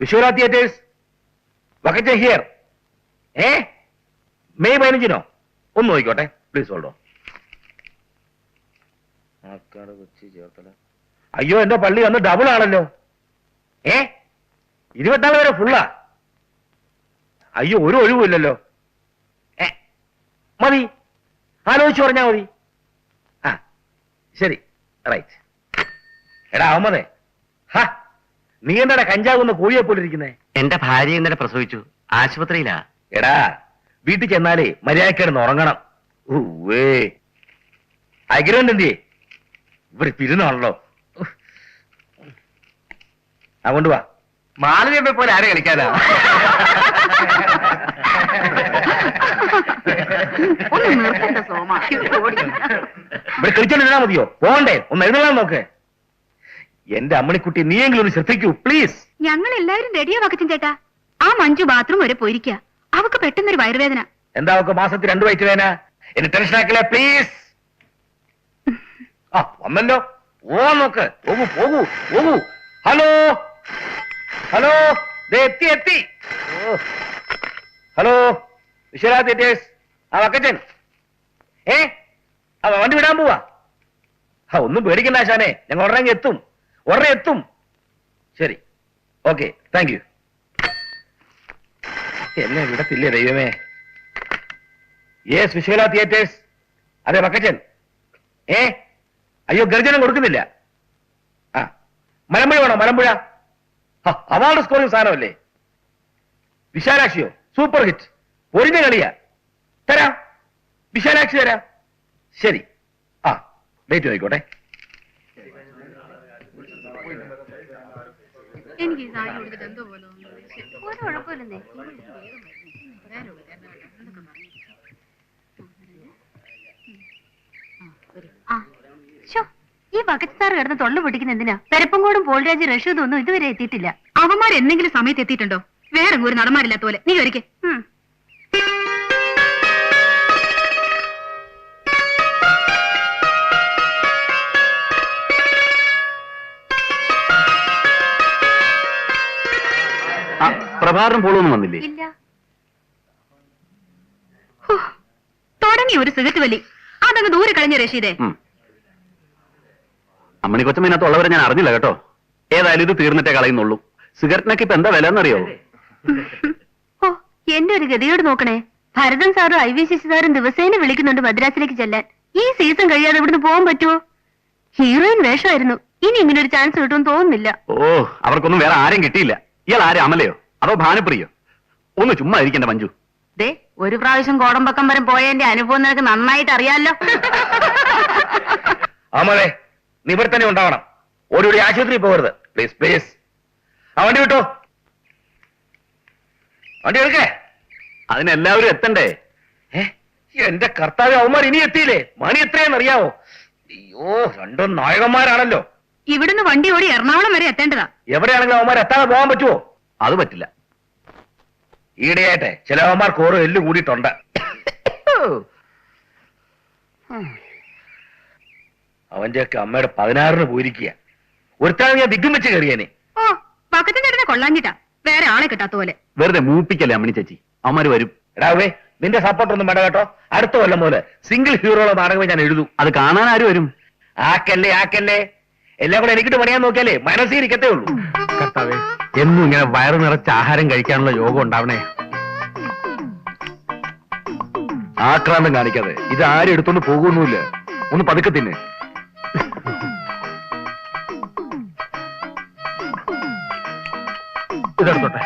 വിശ്വനാ theatres Vakkachan here. May 15 ഒന്ന് നോക്കിക്കോട്ടെ please. Hold on. Kochi Cherthala. അയ്യോ എന്റെ പള്ളി വന്ന് ഡബിൾ ആണല്ലോ. 24 വരെ ഫുള്ളാ. അയ്യോ ഒരു ഒഴിവില്ലല്ലോ. മതി, ആലോചിച്ചു പറഞ്ഞാ മതി. ആ ശരി, റൈറ്റ്. എടാ അഹമ്മദേ, നീ എന്താടാ കഞ്ചാവുന്ന കോഴിയെ പോലെ ഇരിക്കുന്നേ? എന്റെ ഭാര്യ ഇന്നലെ പ്രസവിച്ചു, ആശുപത്രിയിലാ. എടാ വീട്ടിൽ ചെന്നാലേ മര്യാദക്കിടന്ന് ഉറങ്ങണം. അഗ്രഹണ്ട് എന്തിയേ? ഇവിടെ തിരുന്നാണല്ലോ. അതുകൊണ്ട് വാ. മാലവ്യപ്പെ പോലെ ആരെ കളിക്കാനാ? ഇവിടെ കളിച്ചോണ്ടിരുന്നാ മതിയോ? പോകണ്ടേ? ഒന്ന് എഴുന്നള്ളാൻ നോക്ക്. എന്റെ അമ്മണിക്കുട്ടി നീയെങ്കിലും ഒന്ന് ശ്രദ്ധിക്കൂ പ്ലീസ്. ഞങ്ങൾ എല്ലാവരും റെഡിയാ വക്കച്ചൻ ചേട്ടാ. ആ മഞ്ജു ബാത്റൂം വരെ പോയിരിക്കുക. അവക്ക് പെട്ടെന്നൊരു വയറുവേദന. എന്താ അവക്ക് മാസത്തിൽ 2 വയറ്റ് വേദന? എന്നെ ടെൻഷൻ ആക്കലേ പ്ലീസ്. വന്നല്ലോ. നോക്ക്. പോകൂ പോകൂ പോകൂ. ഹലോ ഹലോ, എത്തി എത്തി. Hello വിശ്വനാ theatres. വക്കച്ചൻ വണ്ടി വിടാൻ പോവാ. ഒന്നും പേടിക്കണ്ട ആശാനെ, ഞങ്ങൾ ഉടനെ എത്തും. ശരി, ഓക്കെ, താങ്ക് യു. എന്നെ വിടത്തില്ലേ ദൈവമേ. യെസ് വിശ്വനാ തിയേറ്റേഴ്സ്. അതെ വക്കച്ചൻ. അയ്യോ ഗർജനം കൊടുക്കുന്നില്ല. മലമ്പുഴ വേണോ? മലമ്പുഴ അവാർഡ് സ്കോറിംഗ് സാധനമല്ലേ. വിശാലാക്ഷിയോ? സൂപ്പർ ഹിറ്റ്, ഒരിഞ്ഞ കളിയാ. തരാം, വിശാലാക്ഷി തരാം. ശരി, ഡേറ്റ് നോക്കിക്കോട്ടെ. എനിക്ക് എന്തോ പോലെ ഒരു കുഴപ്പമില്ലെന്നേ. ഈ വക്കറ്റ് സാർ കിടന്ന് തൊള്ളു പൊട്ടിക്കുന്ന എന്തിനാ? പെരപ്പങ്കോടും പോൾരാജ് റഷീദും ഒന്നും ഇതുവരെ എത്തിയിട്ടില്ല. അവന്മാർ എന്തെങ്കിലും സമയത്ത് എത്തിയിട്ടുണ്ടോ? വേറെ ഒരു നടന്മാരില്ലാത്ത പോലെ. നീ ഒരിക്കൽ പ്രഭാകരൻ പോളൊന്നും വന്നില്ലേ? ഇല്ല. തുടങ്ങി ഒരു സിഗരറ്റ് വലി. അതങ്ങ് ദൂരെ കളഞ്ഞ റഷീദേ. അമ്മണി കൊച്ചമ്മനകത്ത് ഉള്ളവരെ ഞാൻ അറിഞ്ഞില്ല കേട്ടോ. ഏതായാലും ഇത് തീർന്നിട്ടേ കളയുന്നുള്ളൂ. സിഗരറ്റിനൊക്കെ ഇപ്പൊ എന്താ വില എന്നറിയോ? എന്റെ ഒരു ഗതിയോട് നോക്കണേ. ഭരതൻ സാറും IVCC സാറും ദിവസേന വിളിക്കുന്നുണ്ട് മദ്രാസിലേക്ക് ചെല്ലാൻ. ഈ സീസൺ കഴിയാതെ ഇവിടുന്ന് പോകാൻ പറ്റുമോ? ഹീറോയിൻ വേഷമായിരുന്നു. ഇനി ഇങ്ങനെ ഒരു ചാൻസ് കിട്ടുമെന്ന് തോന്നുന്നില്ല. അവർക്കൊന്നും വേറെ ആരും കിട്ടിയില്ല. ഇയാൾ ആരും അമലയോ അതോ ഭാനുപ്രിയോ? ഒന്ന് ചുമ്മാ ഇരിക്കണ്ട മഞ്ജു. ഒരു പ്രാവശ്യം കോടമ്പക്കം വരെ പോയതിന്റെ അനുഭവം നിനക്ക് നന്നായിട്ട് അറിയാലോ. അമലേ, നീ ഇവിടെ തന്നെ ഉണ്ടാവണം. ഓടി ആശുപത്രി പോകരുത് പ്ലീസ് പ്ലീസ്. വണ്ടി വിട്ടോ, വണ്ടി എടുക്കേ. അതിനെല്ലാവരും എത്തണ്ടേ? എന്റെ കർത്താവ്, അവന്മാർ ഇനി എത്തിയില്ലേ? മണി എത്രയെന്ന് അറിയാവോ? അയ്യോ, 2 നായകന്മാരാണല്ലോ. ഇവിടുന്ന് വണ്ടി ഓടി എറണാകുളം വരെ എത്തേണ്ടതാ. എവിടെയാണെങ്കിലും അവന്മാർ എത്താതെ പോകാൻ പറ്റുമോ? അത് പറ്റില്ല. ഈടെയാട്ടെ ചില അവന്മാർക്ക് ഓരോ എല്ല് കൂടിയിട്ടുണ്ട്. അവന്റെയൊക്കെ അമ്മയുടെ 16-ന് പോയിരിക്കുക. ഒരുത്താണ് ഞാൻ ദിഗ്ഗം വെച്ച് കയറിയേനെ. പക്കത്തിന്റെ അടുത്ത് കൊള്ളാഞ്ഞിട്ടാ, വേറെ ആളെ കിട്ടാത്ത പോലെ. വെറുതെ മൂപ്പിക്കല്ലേ അമ്മണി ചേച്ചി. അവന്മാര് വരും. എടാവേ, നിന്റെ സപ്പോർട്ടൊന്നും വേണ്ട കേട്ടോ. അടുത്ത കൊല്ലം പോലെ സിംഗിൾ ഹീറോയുള്ള നാടകമേ ഞാൻ എഴുതും. അത് കാണാൻ ആര് വരും? ആക്കല്ലേ എല്ലാം കൂടെ എനിക്കിട്ട് പണിയാൻ നോക്കിയാലേ മനസ്സിരിക്കത്തേ ഉള്ളൂ. കർത്താവേ, എന്നും ഇങ്ങനെ വയറു നിറച്ച് ആഹാരം കഴിക്കാനുള്ള യോഗം ഉണ്ടാവണേ. ആക്രാന്തം കാണിക്കാതെ. ഇത് ആരും എടുത്തോണ്ട് പോകുന്നില്ല. ഒന്ന് പതുക്കെ തിന്നെ. ഇതെടുത്തോട്ടെ.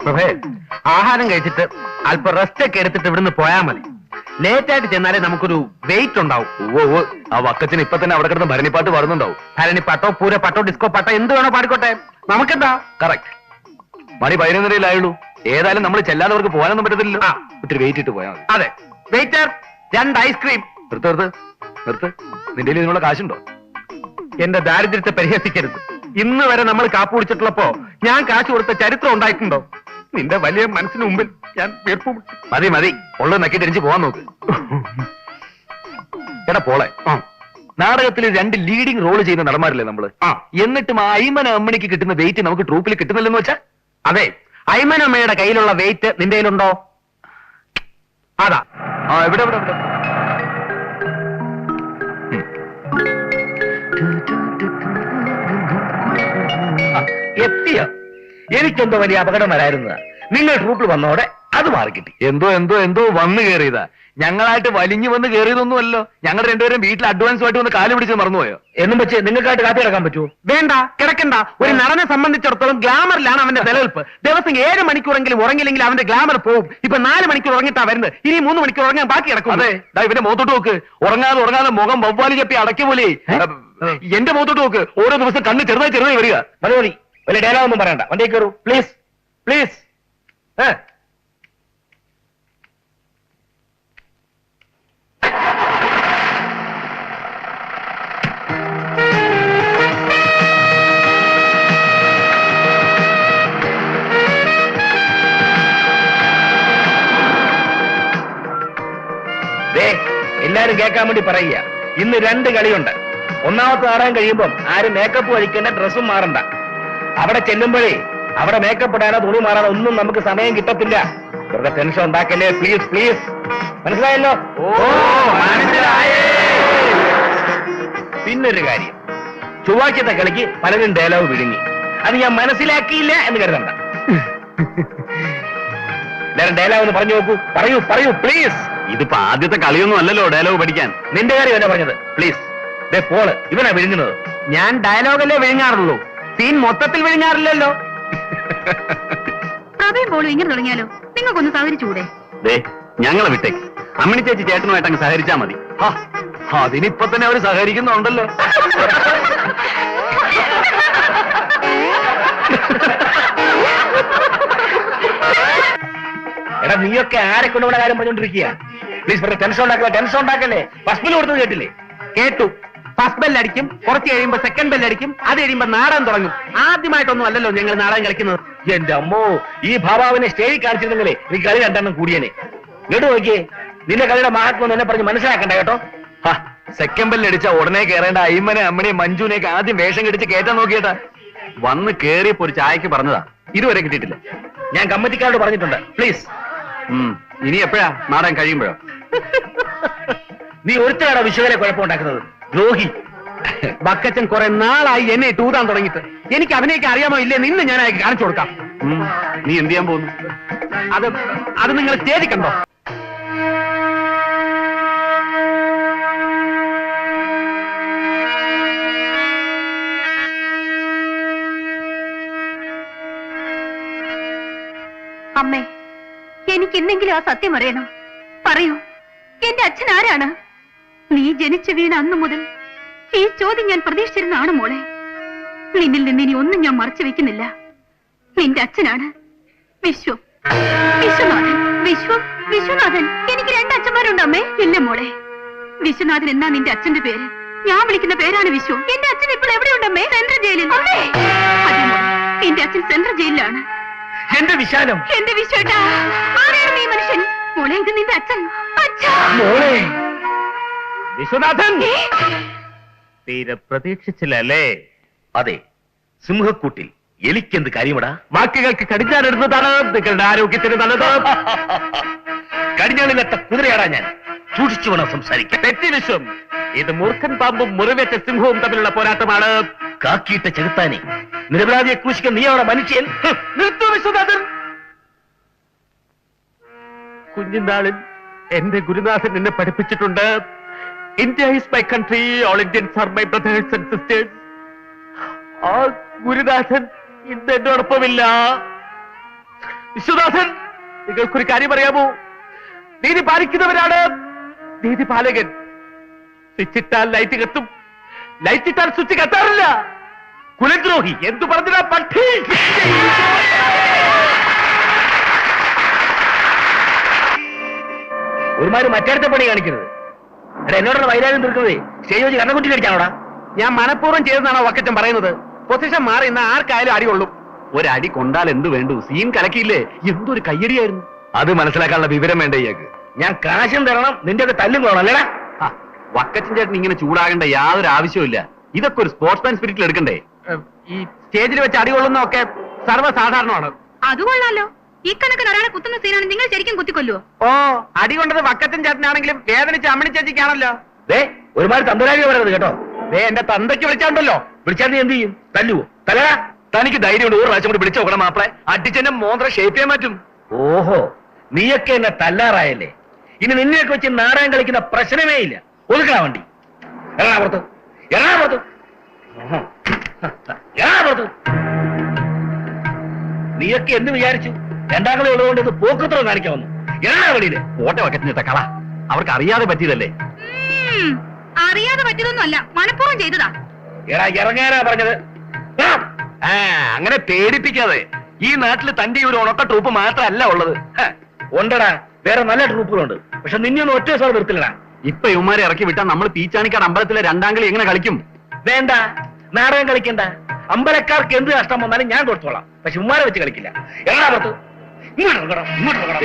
പ്രഭേ, ആഹാരം കഴിച്ചിട്ട് അല്പം റെസ്റ്റ് ഒക്കെ എടുത്തിട്ട് ഇവിടുന്ന് പോയാൽ മതി. ലേറ്റ് ആയിട്ട് ചെന്നാലേ നമുക്കൊരു വെയിറ്റ് ഉണ്ടാവും. ആ വക്കത്തിന് ഇപ്പൊ തന്നെ അവിടെ കിടന്ന് ഭരണിപ്പാട്ട് പാടുന്നുണ്ടാവും. ഭരണിപ്പാട്ടോ പൂരപ്പാട്ടോ ഡിസ്കോ പാട്ടോ എന്ത് വേണോ പാടിക്കോട്ടെ, നമുക്കെന്താ. കറക്റ്റ്. മണി 11:30 ഏതായാലും നമ്മൾ ചെല്ലാത്തവർക്ക് പോകാനൊന്നും പറ്റത്തില്ലല്ലോ. ഇത്തിരി വെയിറ്റ് ഇട്ട് പോയാൽ മതി. അതെ. Waiter, 2 ice cream. നിർത്ത്. നിന്റെ ഇതിനുള്ള കാശുണ്ടോ? എന്റെ ദാരിദ്ര്യത്തെ പരിഹസിക്കരുത്. ഇന്ന് വരെ നമ്മൾ കാപ്പ് കുടിച്ചിട്ടുള്ളപ്പോ ഞാൻ കാശ് കൊടുത്ത ചരിത്രം ഉണ്ടായിട്ടുണ്ടോ? നിന്റെ വലിയ മനസ്സിന് മുമ്പിൽ ഞാൻ മതി ഉള്ളത് നക്കി തിരിച്ച് പോവാൻ നോക്ക്. എടാ പോളെ, നാടകത്തിൽ 2 ലീഡിംഗ് റോൾ ചെയ്യുന്ന നടന്മാരില്ലേ നമ്മള്? എന്നിട്ടും ആ അയ്മന അമ്മണിക്ക് കിട്ടുന്ന വെയിറ്റ് നമുക്ക് ട്രൂപ്പിൽ കിട്ടുന്നില്ലെന്ന് വെച്ചാ? അതെ, അയ്മനമ്മയുടെ കയ്യിലുള്ള വെയിറ്റ് നിന്റെ കയ്യിലുണ്ടോ? അതാ. എവിടെ എവിടെ എവിടെ? എത്തിയ എനിക്കെന്തോ വലിയ അപകടം വരായിരുന്നതാ. നിങ്ങൾ ട്രൂപ്പിൽ വന്നോടെ അത് മാറിക്കിട്ടി. എന്തോ വന്നു കയറിയതാ. ഞങ്ങളായിട്ട് വലിഞ്ഞു വന്ന് കയറിയതൊന്നുമല്ലോ. ഞങ്ങൾ രണ്ടുപേരും വീട്ടിൽ അഡ്വാൻസ് ആയിട്ട് വന്ന് കാല് പിടിച്ച് മറന്നുപോയോ? എന്നും വെച്ച് നിങ്ങൾക്കായിട്ട് കാത്തി കിടക്കാൻ പറ്റുമോ? വേണ്ട, കിടക്കണ്ട. ഒരു നടനെ സംബന്ധിച്ചിടത്തോളം ഗ്ലാമറിലാണ് അവന്റെ നിലനിൽപ്പ്. ദിവസം 7 മണിക്കൂറെങ്കിലും ഉറങ്ങില്ലെങ്കിൽ അവന്റെ ഗ്ലാമർ പോകും. ഇപ്പൊ 4 മണിക്കൂർ ഉറങ്ങിട്ടാ വരുന്നത്. ഇനി 3 മണിക്കൂർ ഉറങ്ങാൻ ബാക്കി കിടക്കും. അതെ, ഇവന്റെ മുഖത്തോട്ട് നോക്ക്. ഉറങ്ങാതെ മുഖം വവ്വാലി ചപ്പി അടയ്ക്ക പോലെ. എന്റെ മുഖത്തോട്ട് നോക്ക്. ഓരോ ദിവസം കണ്ണ് ചെറുതായി വരിക. മതി, വലിയ ഡയലോഗ് ഒന്നും പറയണ്ട. വണ്ടി കയറൂ പ്ലീസ് പ്ലീസ്. എല്ലാരും കേൾക്കാൻ വേണ്ടി പറയുക, ഇന്ന് 2 കളിയുണ്ട്. ഒന്നാമത്തെ നാടകം കഴിയുമ്പോൾ ആരും മേക്കപ്പ് കഴിക്കേണ്ട, ഡ്രസ്സും മാറണ്ട. അവിടെ ചെല്ലുമ്പോഴേ അവിടെ മേക്കപ്പ് ഇടാനോ തുണി മാറാനോ ഒന്നും നമുക്ക് സമയം കിട്ടത്തില്ല. വെറുതെ ടെൻഷൻ ഉണ്ടാക്കല്ലേ, പ്ലീസ് പ്ലീസ്. മനസ്സിലായല്ലോ? പിന്നൊരു കാര്യം, ചൊവ്വാഴ്ചത്തെ കളിക്ക് പലരും ഡയലോഗ് വിഴുങ്ങി. അത് ഞാൻ മനസ്സിലാക്കിയില്ല എന്ന് കരുതണ്ട. എല്ലാരും ഡയലോഗ് ഒന്ന് പറഞ്ഞു നോക്കൂ. പറയൂ പ്ലീസ്. ഇതിപ്പോ ആദ്യത്തെ കളിയൊന്നും അല്ലല്ലോ ഡയലോഗ് പഠിക്കാൻ. നിന്റെ കാര്യം എന്നാ പറഞ്ഞത്? പ്ലീസ്. പോള് ഇവനാ വിഴുങ്ങുന്നത്. ഞാൻ ഡയലോഗല്ലേ വിഴുങ്ങാറുള്ളൂ, സീൻ മൊത്തത്തിൽ വിഴുങ്ങാറില്ലല്ലോ. പ്രഭയും പോളും ഇങ്ങനെ തുടങ്ങിയാലോ? നിങ്ങൾക്കൊന്ന് സഹകരിച്ചൂടെ? ഞങ്ങളെ വിട്ടേക്ക്. അമ്മിണി ചേച്ചി ചേട്ടനുമായിട്ട് അങ്ങ് സഹകരിച്ചാ മതി. അതിനിപ്പൊ തന്നെ അവര് സഹകരിക്കുന്നുണ്ടല്ലോ. എടാ, നീയൊക്കെ ആരെ കൊണ്ടുപോകുന്ന കാര്യം പറഞ്ഞോണ്ടിരിക്കുക? പ്ലീസ് വെറുതെ ടെൻഷൻ ഉണ്ടാക്കല്ലേ. ഫസ്റ്റ് ബില്ല് കൊടുത്തത് കേട്ടില്ലേ? കേട്ടു. ഫസ്റ്റ് ബെല്ലടിക്കും, കുറച്ച് കഴിയുമ്പോ സെക്കൻഡ് ബെല്ലടിക്കും, അത് കഴിയുമ്പോ നാടകം തുടങ്ങും. ആദ്യമായിട്ടൊന്നും അല്ലല്ലോ ഞങ്ങൾ നാടകം കളിക്കുന്നത്. എന്റെ അമ്മോ, ഈ ഭാവാവിനെ സ്റ്റേജിൽ കാണിച്ചിരുന്നെങ്കിലേ നീ കളി 2 കൂടിയനെ. കേട്ടു നോക്കിയേ, നിന്റെ കളിയുടെ മഹത്വം എന്നെ പറഞ്ഞ് മനസ്സിലാക്കണ്ട കേട്ടോ. സെക്കൻഡ് ബെല്ലടിച്ച ഉടനെ കയറേണ്ട അയ്മനെ അമ്മനെ മഞ്ജുവിനെയൊക്കെ ആദ്യം വേഷം കെടിച്ച് കയറ്റാൻ നോക്കിയേട്ടാ. വന്ന് കേറിയപ്പോ ഒരു ചായക്ക് പറഞ്ഞതാ, ഇതുവരെ കിട്ടിയിട്ടില്ല. ഞാൻ കമ്മിറ്റിക്കാരോട് പറഞ്ഞിട്ടുണ്ട്. പ്ലീസ്. ഇനി എപ്പോഴാ നാടകം കഴിയുമ്പോഴോ? നീ ഒരുത്തരാണ് വിശ്വകരെ കുഴപ്പമുണ്ടാക്കുന്നത്, ദ്രോഹി. ബക്കച്ചൻ കുറെ നാളായി എന്നെ ടൂതാൻ തുടങ്ങിയിട്ട്. എനിക്ക് അഭിനയിക്കാൻ അറിയാമോ ഇല്ലേ നിന്ന് ഞാൻ അയക്ക് കാണിച്ചു കൊടുക്കാം. നീ എന്ത് ചെയ്യാൻ പോകുന്നു? അത് നിങ്ങൾ സ്റ്റേജിൽ കണ്ടോ? അമ്മേ, എനിക്ക് എന്തെങ്കിലും ആ സത്യം അറിയണം. പറയൂ, എന്റെ അച്ഛൻ ആരാണ്? നീ ജനിച്ചു വീണ അന്നു മുതൽ ഈ ചോദ്യം ഞാൻ പ്രതീക്ഷിച്ചിരുന്നാണ് മോളെ. നിന്നിൽ നിന്ന് ഇനി ഒന്നും ഞാൻ മറച്ചു വെക്കുന്നില്ല. നിന്റെ അച്ഛനാണ് വിശ്വനാഥൻ. വിശ്വനാഥൻ. എനിക്ക് 2 അച്ഛന്മാരുണ്ട് അമ്മേ. ഇല്ല മോളെ, വിശ്വനാഥൻ എന്നാ നിന്റെ അച്ഛന്റെ പേര്. ഞാൻ വിളിക്കുന്ന പേരാണ് വിശ്വ. എന്റെ അച്ഛൻ ഇപ്പോൾ എവിടെയുണ്ടമ്മേ? സെൻട്രൽ ജയിലിൽ. അതെ മോളെ, എന്റെ അച്ഛൻ സെൻട്രൽ ജയിലിലാണ്. എന്റെ വിശാലം, എന്റെ വിശ്വട്ടാ, ആരാണ് നീ മനുഷ്യൻ? മോളെ, ഇത് നിന്റെ അച്ഛൻ. മോളെ, വിശ്വനാഥൻ തീരെ പ്രതീക്ഷിച്ചില്ലല്ലേ? അതെ, സിംഹക്കൂട്ടിൽ എലിക്കെന്ത് കാര്യമടാ? വാക്കുകൾക്ക് കടിഞ്ഞാനിടുന്നതാണ് നിങ്ങളുടെ ആരോഗ്യത്തിന് നല്ലത്. കടിഞ്ഞാണില്ലാത്ത കുതിരയാടാ ഞാൻ. സൂക്ഷിച്ചു വേണം സംസാരിക്കാൻ. തെറ്റി വിശ്വം. ഇത് മൂർഖൻ പാമ്പും മുറിവേറ്റ സിംഹവും തമ്മിലുള്ള പോരാട്ടമാണ്. കാക്കിയിട്ട ചെകുത്താനെ, നിരപരാധിയെ ക്രൂശിക്കാൻ നീ അവിടെ മനുഷ്യൻ. നിർത്തു വിശ്വനാഥൻ. കുഞ്ഞുനാളിൽ എന്റെ ഗുരുനാഥൻ എന്നെ പഠിപ്പിച്ചിട്ടുണ്ട്. India is my country, all Indians are my brothers and sisters. ആ ഗുരുനാഥൻ ഇന്ന് എന്നോടൊപ്പമില്ല. വിശ്വനാഥൻ, നിങ്ങൾക്കൊരു കാര്യം അറിയാമോ? നീതി പാലിക്കുന്നവരാണ് നീതി പാലകൻ. സ്വിച്ച് ഇട്ടാൽ ലൈറ്റ് കത്തും, ലൈറ്റ് ഇട്ടാൽ സ്വിച്ച് കത്താറില്ല. കുലദ്രോഹി എന്തു പറഞ്ഞാ പക്ഷി. ഒരുമാതിരി മറ്റേടത്തെ പണി കാണിക്കരുത്. എന്നോടുള്ള വൈരാഗ്യം തീർക്കുന്നത് സ്റ്റേജ് വെച്ച് കണ്ണക്കുറ്റി കടിച്ചാണോടാ? ഞാൻ മനഃപൂർവ്വം ചെയ്തെന്നാണോ വക്കച്ചൻ പറയുന്നത്? പൊസിഷൻ മാറി ഇന്ന് ആർക്കായാലും അടികൊള്ളും. ഒരടി കൊണ്ടാൽ എന്ത് വേണ്ടു? സീൻ കലക്കിയില്ലേ? എന്തൊരു കയ്യടിയായിരുന്നു. അത് മനസ്സിലാക്കാനുള്ള വിവരം വേണ്ട ഇയാൾക്ക്. ഞാൻ കാശും തരണം, നിന്റെ ഒക്കെ തല്ലും കൊള്ളണം അല്ലേടാ? വക്കച്ചൻ ചേട്ടൻ ഇങ്ങനെ ചൂടാകേണ്ട യാതൊരു ആവശ്യമില്ല. ഇതൊക്കെ ഒരു സ്പോർട്സ്മാൻ സ്പിരിറ്റിൽ എടുക്കണ്ടേ? ഈ സ്റ്റേജിൽ വെച്ച് അടികൊള്ളുന്നതൊക്കെ സർവ്വസാധാരണമാണ്. അത് കൊള്ളാലോ. ഈ കണക്കിന് ഒരാളെ കുത്തുന്ന സീനാണ് നിങ്ങൾ ശരിക്കും കുത്തിക്കൊല്ലുവോ? ഓ, അടി കൊണ്ടത് വക്കച്ചൻ ചേട്ടനാണെങ്കിലും വേദനിച്ച് അമ്മണി ചേച്ചിക്കാണല്ലോ. ദേ ഒരുമാതിരി തന്തരാജി പറയരുത് കേട്ടോ. ദേ എന്റെ തന്തയ്ക്ക് വിളിച്ചാണ്ടല്ലോ. വിളിച്ചാൽ നീ എന്ത് ചെയ്യും? തല്ലുവോ? തലടാ. തനിക്ക് ധൈര്യമുണ്ട് ഒരു പ്രാവശ്യം കൂടി വിളിച്ചു നോക്കണം മാപ്പിളെ. അടിച്ചെന്നെ മോന്ത്ര ഷേപ്പ് ചെയ്യാൻ പറ്റും. ഓഹോ, നീയൊക്കെ എന്നെ തല്ലാറായല്ലേ? ഇനി നിന്നെയൊക്കെ വെച്ച് നാടകം കളിക്കുന്ന പ്രശ്നമേ ഇല്ല. ഒതുക്കണ വണ്ടി. എറണാകുളത്ത് എറണാകുളത്ത് എറണാകുളത്ത് നീയൊക്കെ എന്ന് വിചാരിച്ചു? രണ്ടാങ്ങളെ ഉള്ളതുകൊണ്ട് ഇത് പോക്കത്രോ കാണിക്കാൻ വന്നു. എറണാകുളിയില് ഓട്ടെ വക്കച്ചൻ ചേട്ടാ കള. അവർക്ക് അറിയാതെ പറ്റിയതല്ലേ. അറിയാതെ പറ്റിയതൊന്നും അല്ല, മനഃപൂർവ്വം ചെയ്തതാ. എടാ ഇറങ്ങാനാ പറഞ്ഞത്. ആ, ആ, അങ്ങനെ പേടിപ്പിക്കാതെ. ഈ നാട്ടിൽ തന്റെ ഒരു ഉണക്ക ട്രൂപ്പ് മാത്രമല്ല ഉള്ളത്. ഉണ്ടടാ, വേറെ നല്ല ട്രൂപ്പുകളുണ്ട്. പക്ഷെ നിന്നെയൊന്നും ഒറ്റ ദിവസം നിർത്തില്ലടാ. ഇപ്പൊ ഇവന്മാരെ ഇറക്കി വിട്ടാൽ നമ്മൾ പീച്ചാണിക്കാട് അമ്പലത്തിലെ രണ്ടാം കളി എങ്ങനെ കളിക്കും? വേണ്ട, നാടകം കളിക്കണ്ട. അമ്പലക്കാർക്ക് എന്ത് കഷ്ടം വന്നാലും ഞാൻ കൊടുത്തോളാം. പക്ഷെ ഉമ്മാരെ വെച്ച് കളിക്കില്ല. എറണാകുളത്ത് ഇങ്ങോട്ട് നോക്കടാ, ഇങ്ങോട്ട് നോക്കടാ.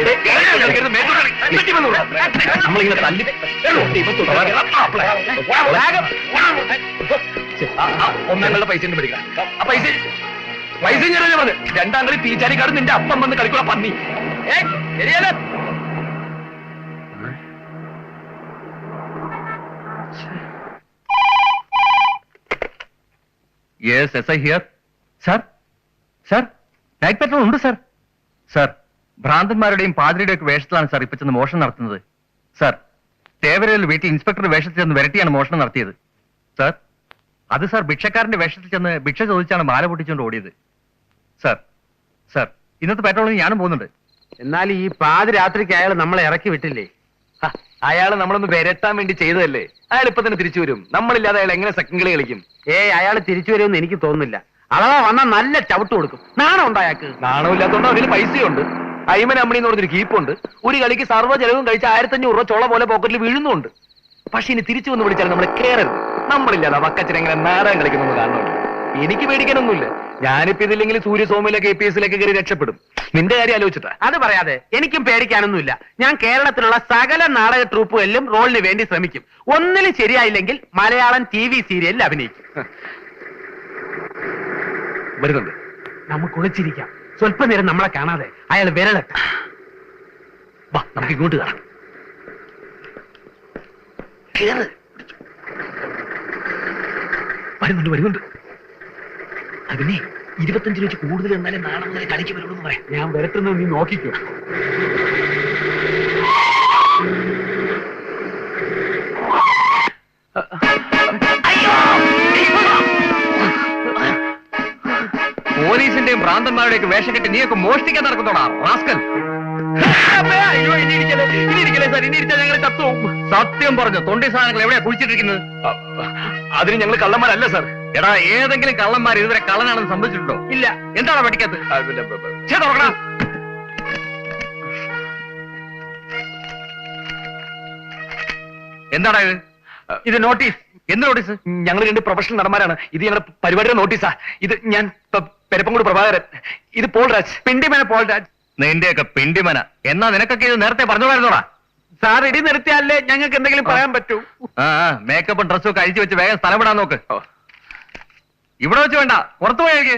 നമ്മളിങ്ങനെ തല്ലി ഒന്നാങ്ങളുടെ പൈസ പിടിക്കാം. ആ പൈസ ഞാൻ പറഞ്ഞു. രണ്ടാം കളി പീച്ചാനിക്കാട് നിന്റെ അപ്പം വന്ന് കളിക്കൂടാ പന്നി. ശരിയല്ലേ? Yes, S I here. Sir, sir, night petrol ഉണ്ട് സർ. സർ, ഭ്രാന്തന്മാരുടെയും പാതിരിയുടെയും ഒക്കെ വേഷത്തിലാണ് സാർ ഇപ്പൊ ചെന്ന് മോഷണം നടത്തുന്നത്. സർ, തേവരയിൽ വീട്ടിൽ ഇൻസ്പെക്ടർ വേഷത്തിൽ ചെന്ന് വരട്ടിയാണ് മോഷണം നടത്തിയത്. സർ, അത് സാർ ഭിക്ഷക്കാരന്റെ വേഷത്തിൽ ചെന്ന് ഭിക്ഷ ചോദിച്ചാണ് മാല പൊട്ടിച്ചുകൊണ്ട് ഓടിയത്. സർ, സർ, ഇന്നത്തെ പെട്രോളിന് ഞാനും പോകുന്നുണ്ട്. എന്നാൽ ഈ പാതിരാത്രിക്ക് അയാൾ നമ്മളെ ഇറക്കി വിട്ടില്ലേ? അയാൾ നമ്മളൊന്ന് വരട്ടാൻ വേണ്ടി ചെയ്തതല്ലേ. അയാൾ ഇപ്പൊ തന്നെ തിരിച്ചു വരും. നമ്മളില്ലാതെ അയാൾ എങ്ങനെ സെക്കൻഡ് കളി കളിക്കും? അയാൾ തിരിച്ചു വരുമെന്ന് എനിക്ക് തോന്നുന്നില്ല. അഥവാ വന്നാൽ നല്ല ചവിട്ട് കൊടുക്കും. നാണം ഉണ്ട് അയാൾക്ക്. നാണമില്ലാത്തോണ്ട് അതിൽ പൈസയുണ്ട്. അയ്മൻ അമ്മണി എന്ന് പറഞ്ഞൊരു കീപ്പുണ്ട്. ഒരു കളിക്ക് സർവ്വ ചെലവും കഴിച്ച് 1500 രൂപ ചൊള പോലെ പോക്കറ്റിൽ വീഴുന്നുണ്ട്. പക്ഷെ ഇനി തിരിച്ചു വന്ന് വിളിച്ചാൽ നമ്മൾ കേറരുത്. നമ്മളില്ലാതെ വക്കച്ചൻ എങ്ങനെ നാടകം കളിക്കുന്നു കാണുന്നുണ്ട്. എനിക്ക് പേടിക്കാനൊന്നുമില്ല. ഞാനിപ്പോ ഇതില്ലെങ്കിൽ സൂര്യസോമിലെ KPS-ലേക്ക് കയറി രക്ഷപ്പെടും. നിന്റെ കാര്യം ആലോചിച്ചിട്ടാ. അത് പറയാതെ എനിക്കും പേടിക്കാനൊന്നുമില്ല. ഞാൻ കേരളത്തിലുള്ള സകല നാടക ട്രൂപ്പുകളിലും റോളിന് വേണ്ടി ശ്രമിക്കും. ഒന്നിലും ശരിയായില്ലെങ്കിൽ മലയാളം TV സീരിയലിൽ അഭിനയിക്കും. വരുന്നുണ്ട്. നമുക്ക് ഒളിച്ചിരിക്കാം. സ്വല്പനേരം നമ്മളെ കാണാതെ അയാൾ വിരലട്ടെ. വാ, നമുക്ക് ഇങ്ങോട്ട് കാണാം. വരുന്നുണ്ട്, വരുന്നുണ്ട്. അതിനെ 25 രൂപ കൂടുതൽ എന്നാലേ നാളെ മുതൽ കളിക്ക് വരുള്ളൂ എന്ന് പറയാം. ഞാൻ വരട്ടുന്നത് നീ നോക്കിക്കോ. പോലീസിന്റെയും ഭ്രാന്തന്മാരുടെയൊക്കെ വേഷം കെട്ടി നീയൊക്കെ മോഷ്ടിക്കാൻ നടക്കുന്നോടാ റാസ്കൽ. അയ്യോ, ഇനി ഇരിക്കലേ സാർ, ഇനി ഇരിച്ചാൽ ഞങ്ങൾ ചത്തും. സത്യം പറഞ്ഞു, തൊണ്ടി സാധനങ്ങൾ എവിടെയാ കുഴിച്ചിട്ടിരിക്കുന്നത്? അതിന് ഞങ്ങൾ കള്ളന്മാരല്ല സാർ. എടാ, ഏതെങ്കിലും കള്ളന്മാർ ഇതുവരെ കള്ളനാണെന്ന് സംഭവിച്ചിട്ടുണ്ടോ? ഇല്ല. എന്താണ് പഠിക്കാത്തത്? എന്താടാ ഇത്? ഇത് നോട്ടീസ്. എന്ത് നോട്ടീസ്? ഞങ്ങൾ 2 പ്രൊഫഷണൽ നടന്മാരാണ്. ഇത് ഞങ്ങളുടെ പരിപാടിയുടെ നോട്ടീസാ. ഇത് ഞാൻ പെരപ്പംകൂട് പ്രഭാകരൻ. ഇത് പോൾരാജ്, പിണ്ടിമന പോൾരാജ്. നിന്റെയൊക്കെ പിണ്ടിമന. എന്നാ നിനക്കൊക്കെ ഇത് നേരത്തെ പറഞ്ഞോടായിരുന്നോടാ? സാർ ഇടി നിർത്തിയാലേ ഞങ്ങൾക്ക് എന്തെങ്കിലും പറയാൻ പറ്റൂ. മേക്കപ്പും ഡ്രസ്സും ഒക്കെ അഴിച്ചു വെച്ച് വേഗം സ്ഥലം വിടാൻ നോക്ക്. ഇവിടെ വെച്ച് വേണ്ട, പുറത്തു പോയേക്ക്.